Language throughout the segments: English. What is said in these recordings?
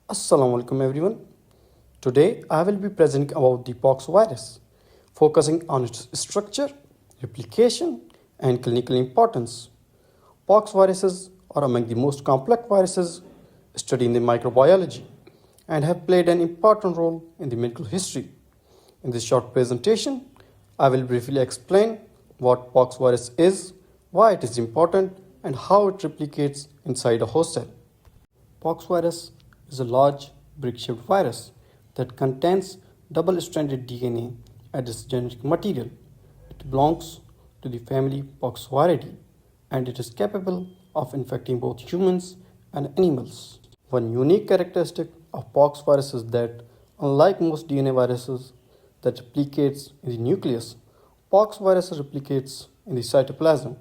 Assalamu alaikum everyone. Today I will be presenting about the pox virus, focusing on its structure, replication, and clinical importance. Pox viruses are among the most complex viruses studied in the microbiology and have played an important role in the medical history. In this short presentation, I will briefly explain what pox virus is, why it is important, and how it replicates inside a host cell. Pox virus is a large brick-shaped virus that contains double-stranded DNA as its genetic material. It belongs to the family Poxviridae and it is capable of infecting both humans and animals. One unique characteristic of pox virus is that, unlike most DNA viruses that replicates in the nucleus, pox virus replicates in the cytoplasm.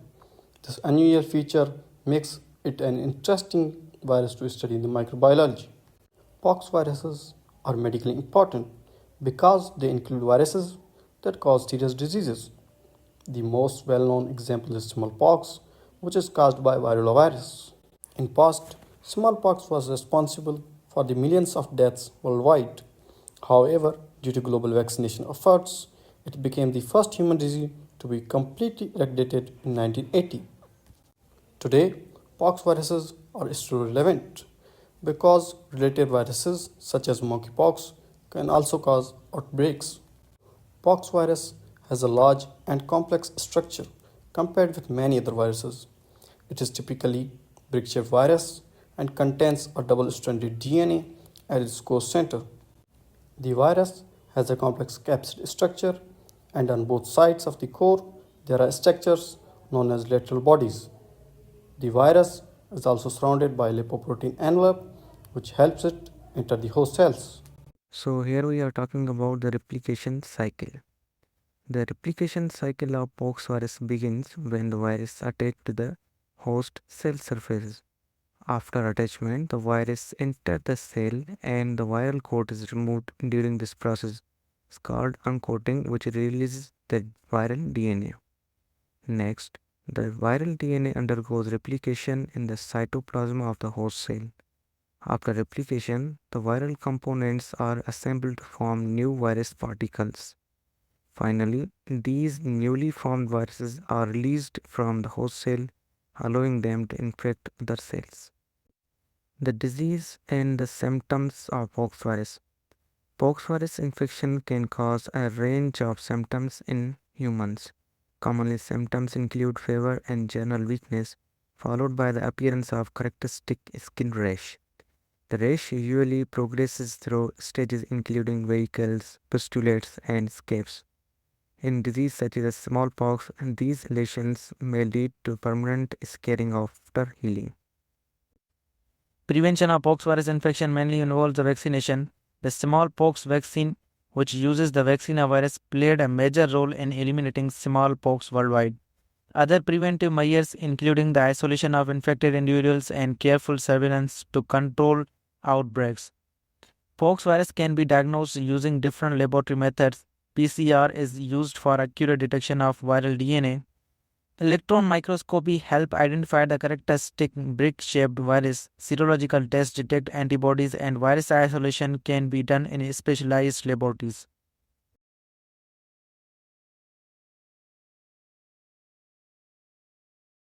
This unusual feature makes it an interesting virus to study in the microbiology. Pox viruses are medically important because they include viruses that cause serious diseases. The most well-known example is smallpox, which is caused by varroa virus. In past, smallpox was responsible for the millions of deaths worldwide. However, due to global vaccination efforts, it became the first human disease to be completely eradicated in 1980. Today, pox viruses are still relevant because related viruses such as monkeypox can also cause outbreaks. Pox virus has a large and complex structure compared with many other viruses. It is typically brick-shaped virus and contains a double-stranded DNA at its core center. The virus has a complex capsid structure, and on both sides of the core there are structures known as lateral bodies. The virus is also surrounded by a lipoprotein envelope which helps it enter the host cells. So here we are talking about the replication cycle. The replication cycle of pox virus begins when the virus attaches to the host cell surface. After attachment, the virus enters the cell and the viral coat is removed during this process. It's called uncoating, which releases the viral DNA. Next, the viral DNA undergoes replication in the cytoplasm of the host cell. After replication, the viral components are assembled to form new virus particles. Finally, these newly formed viruses are released from the host cell, allowing them to infect other cells. The disease and the symptoms of pox virus. Pox virus infection can cause a range of symptoms in humans. Commonly, symptoms include fever and general weakness, followed by the appearance of characteristic skin rash. The rash usually progresses through stages including verrucles, pustules, and scabs. In disease such as smallpox, these lesions may lead to permanent scarring after healing. Prevention of poxvirus infection mainly involves the vaccination. The smallpox vaccine, which uses the vaccinia virus, played a major role in eliminating smallpox worldwide. Other preventive measures, including the isolation of infected individuals and careful surveillance to control outbreaks. Pox virus can be diagnosed using different laboratory methods. PCR is used for accurate detection of viral DNA. Electron microscopy help identify the characteristic brick-shaped virus. Serological tests detect antibodies and virus isolation can be done in specialized laboratories.